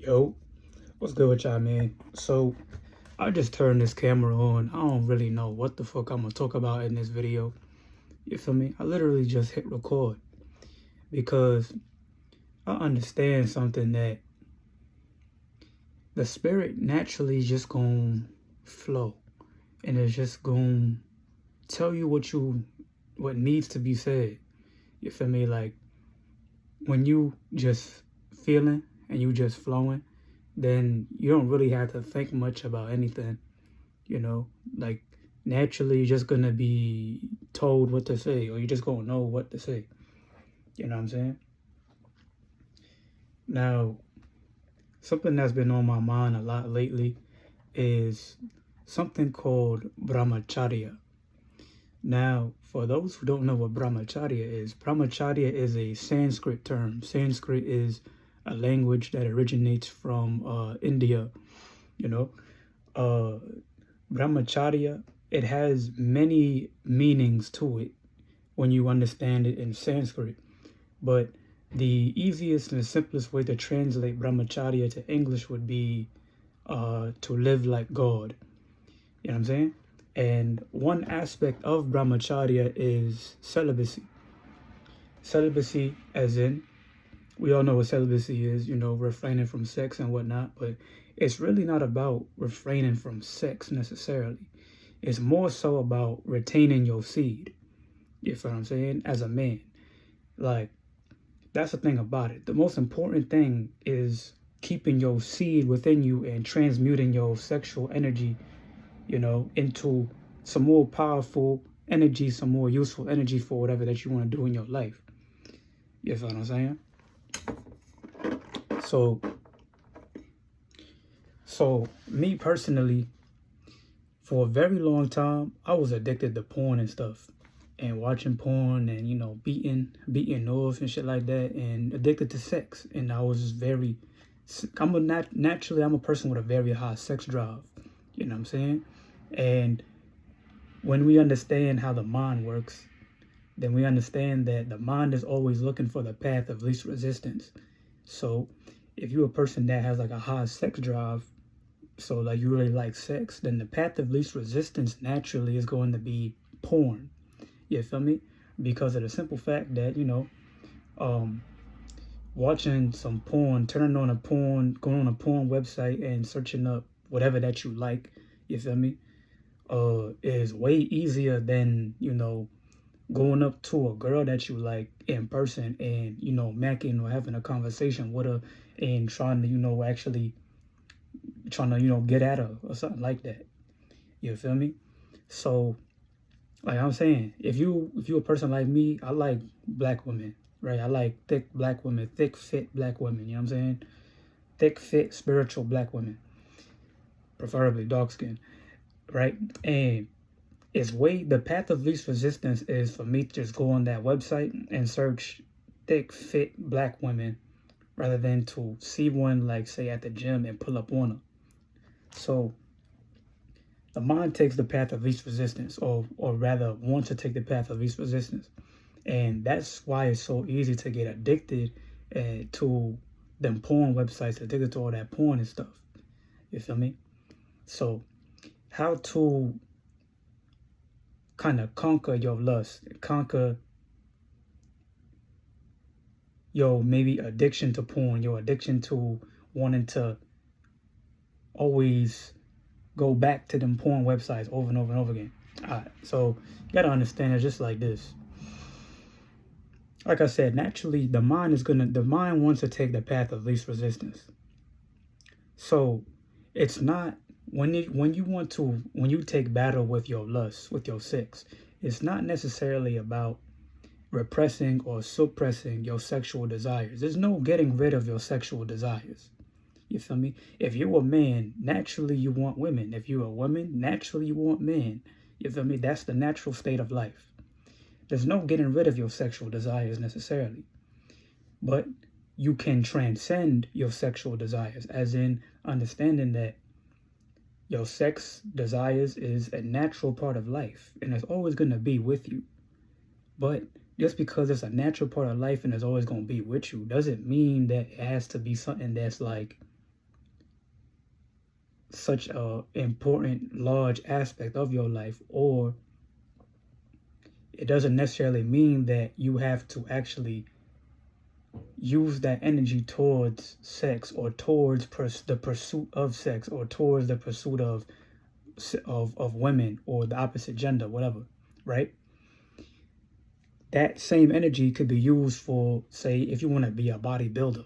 Yo, what's good with y'all, man? So, I just turned this camera on. I don't really know what the fuck I'm gonna talk about in this video. You feel me? I literally just hit record because I understand something that the spirit naturally just gonna flow and it's just gonna tell you what needs to be said. You feel me? Like when you just feeling and you just flowing, then you don't really have to think much about anything, like naturally you're just gonna be told what to say, or you're just gonna know what to say. You know what I'm saying? Now, something that's been on my mind a lot lately is something called Brahmacharya. Now, for those who don't know what Brahmacharya is a Sanskrit term. Sanskrit is a language that originates from India. Brahmacharya, it has many meanings to it when you understand it in Sanskrit. But the easiest and the simplest way to translate Brahmacharya to English would be to live like God. You know what I'm saying? And one aspect of Brahmacharya is celibacy. Celibacy, as in, we all know what celibacy is, refraining from sex and whatnot, but it's really not about refraining from sex necessarily. It's more so about retaining your seed. You feel what I'm saying? As a man. Like, that's the thing about it. The most important thing is keeping your seed within you and transmuting your sexual energy, into some more powerful energy, some more useful energy for whatever that you want to do in your life. You feel what I'm saying? So me personally, for a very long time, I was addicted to porn and stuff, and watching porn and beating off and shit like that, and addicted to sex. And I was I'm a person with a very high sex drive. You know what I'm saying? And when we understand how the mind works, then we understand that the mind is always looking for the path of least resistance. So if you're a person that has like a high sex drive, so like you really like sex, then the path of least resistance naturally is going to be porn. You feel me? Because of the simple fact that, watching some porn, turning on a porn, going on a porn website and searching up whatever that you like, you feel me, is way easier than, going up to a girl that you like in person and, macking or having a conversation with her and trying to, actually trying to, get at her or something like that. You feel me? So, like I'm saying, if you're a person like me, I like black women, right? I like thick black women, thick, fit black women, you know what I'm saying? Thick, fit, spiritual black women, preferably dark skin, right? And the path of least resistance is for me to just go on that website and search thick, fit black women rather than to see one, like, say, at the gym and pull up on her. So the mind takes the path of least resistance, or rather wants to take the path of least resistance. And that's why it's so easy to get addicted to them porn websites, addicted to all that porn and stuff. You feel me? So how to kind of conquer your lust, conquer your maybe addiction to porn, your addiction to wanting to always go back to them porn websites over and over and over again. All right, so you gotta understand it's just like this. Like I said, naturally the mind wants to take the path of least resistance. So it's not when you take battle with your lust, with your sex, it's not necessarily about repressing or suppressing your sexual desires. There's no getting rid of your sexual desires. You feel me? If you're a man, naturally you want women. If you're a woman, naturally you want men. You feel me? That's the natural state of life. There's no getting rid of your sexual desires necessarily. But you can transcend your sexual desires, as in understanding that your sex desires is a natural part of life and it's always going to be with you. But just because it's a natural part of life and it's always going to be with you doesn't mean that it has to be something that's like such a important, large aspect of your life, or it doesn't necessarily mean that you have to actually use that energy towards sex, or towards the pursuit of sex, or towards the pursuit of women or the opposite gender, whatever, right? That same energy could be used for, say, if you want to be a bodybuilder.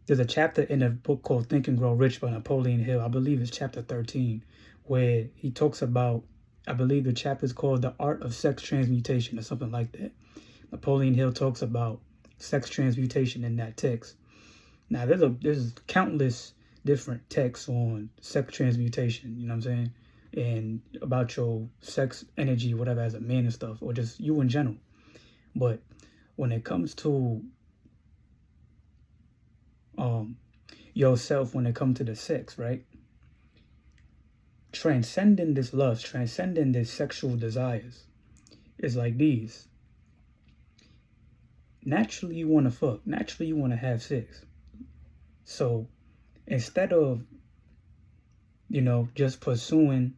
There's a chapter in a book called Think and Grow Rich by Napoleon Hill. I believe it's chapter 13, where he talks about, I believe the chapter is called The Art of Sex Transmutation or something like that. Napoleon Hill talks about sex transmutation in that text. Now, there's countless different texts on sex transmutation, you know what I'm saying? And about your sex energy, whatever, as a man and stuff, or just you in general. But when it comes to yourself, when it comes to the sex, right? Transcending this lust, transcending this sexual desires is like these. Naturally, you want to fuck. Naturally, you want to have sex. So instead of, just pursuing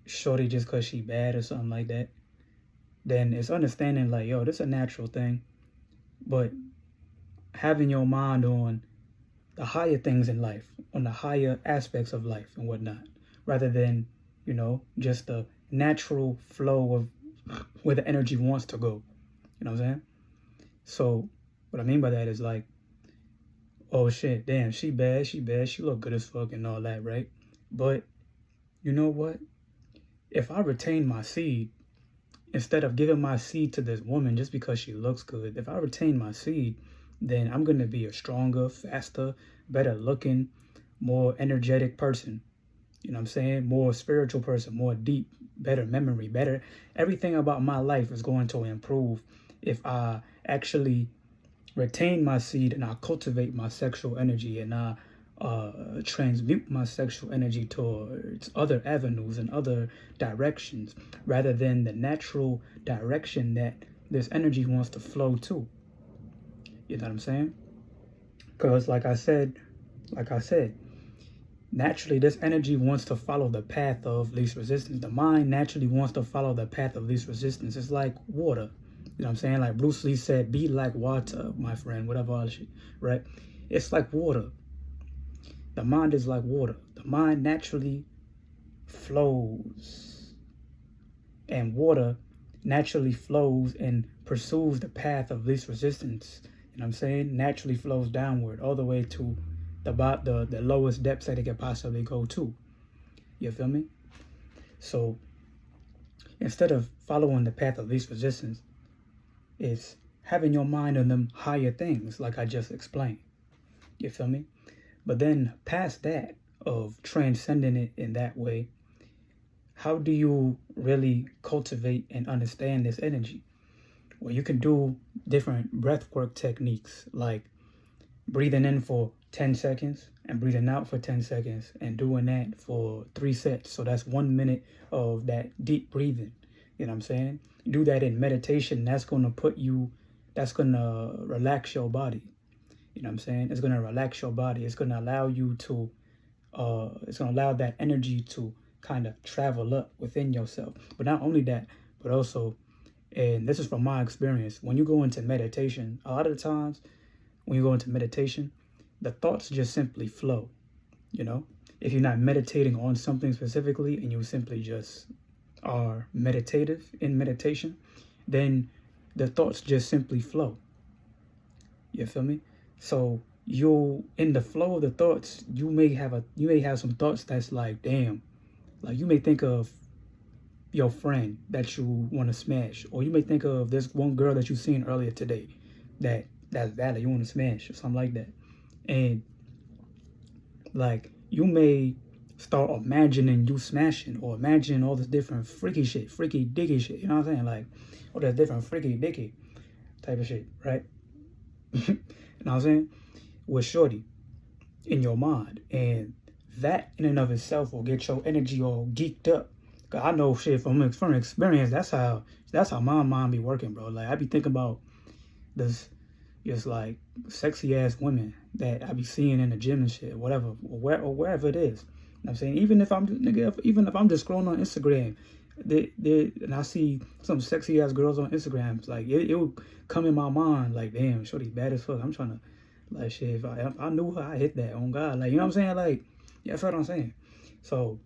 shorty just because she bad or something like that, then it's understanding like, yo, this is a natural thing. But having your mind on the higher things in life, on the higher aspects of life and whatnot, rather than, just the natural flow of where the energy wants to go. You know what I'm saying? So what I mean by that is like, oh shit, damn, she bad, she look good as fuck and all that, right? But you know what? If I retain my seed, instead of giving my seed to this woman just because she looks good, if I retain my seed, then I'm going to be a stronger, faster, better looking, more energetic person. You know what I'm saying? More spiritual person, more deep, better memory, better. Everything about my life is going to improve if I actually retain my seed and I cultivate my sexual energy and I transmute my sexual energy towards other avenues and other directions rather than the natural direction that this energy wants to flow to. You know what I'm saying? Because like I said, naturally this energy wants to follow the path of least resistance. The mind naturally wants to follow the path of least resistance. It's like water. You know what I'm saying? Like Bruce Lee said, be like water, my friend, whatever all shit, right? It's like water. The mind is like water. The mind naturally flows. And water naturally flows and pursues the path of least resistance. You know what I'm saying? Naturally flows downward all the way to the lowest depths that it can possibly go to. You feel me? So instead of following the path of least resistance, it's having your mind on them higher things like I just explained. You feel me? But then past that of transcending it in that way, how do you really cultivate and understand this energy? Well, you can do different breathwork techniques like breathing in for 10 seconds and breathing out for 10 seconds and doing that for 3 sets. So that's 1 minute of that deep breathing. You know what I'm saying? You do that in meditation. That's going to relax your body. You know what I'm saying? It's going to relax your body. It's going to allow you to, it's going to allow that energy to kind of travel up within yourself. But not only that, but also, and this is from my experience, when you go into meditation, a lot of the times when you go into meditation, the thoughts just simply flow, If you're not meditating on something specifically and you simply just are meditative in meditation, then the thoughts just simply flow. You feel me? So in the flow of the thoughts, you may have some thoughts that's like, damn, like you may think of your friend that you want to smash, or you may think of this one girl that you seen earlier today that's valid, you want to smash or something like that. And like you may start imagining you smashing, or imagining all this different freaky diggy shit, you know what I'm saying? Like all this different freaky dicky type of shit, right? You know what I'm saying? With shorty in your mind. And that in and of itself will get your energy all geeked up. Cause I know, shit, from experience, that's how my mind be working, bro. Like I be thinking about this just like sexy ass women that I be seeing in the gym and shit, whatever, or wherever it is. You know what I'm saying? Even if I'm even if I'm just scrolling on Instagram, and I see some sexy ass girls on Instagram, it's like it will come in my mind like, damn, shorty bad as fuck. I'm trying to, like, shit, if I knew her, I hit that on God. Like, you know what I'm saying? Like, yeah, that's what I'm saying. So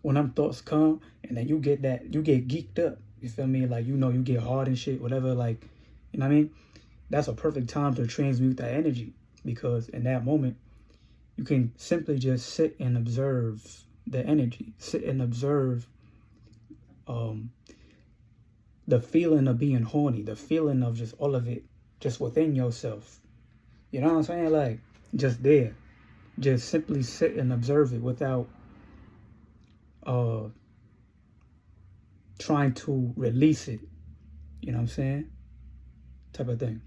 when them thoughts come and then you get geeked up, you feel me? Like, you know, you get hard and shit, whatever, like, you know what I mean? That's a perfect time to transmute that energy, because in that moment, you can simply just sit and observe the energy, sit and observe the feeling of being horny, the feeling of just all of it, just within yourself. You know what I'm saying? Like, just there. Just simply sit and observe it without trying to release it. You know what I'm saying? Type of thing.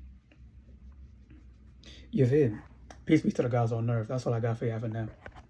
You feel me? Peace be to the guys on Earth. That's all I got for you for now.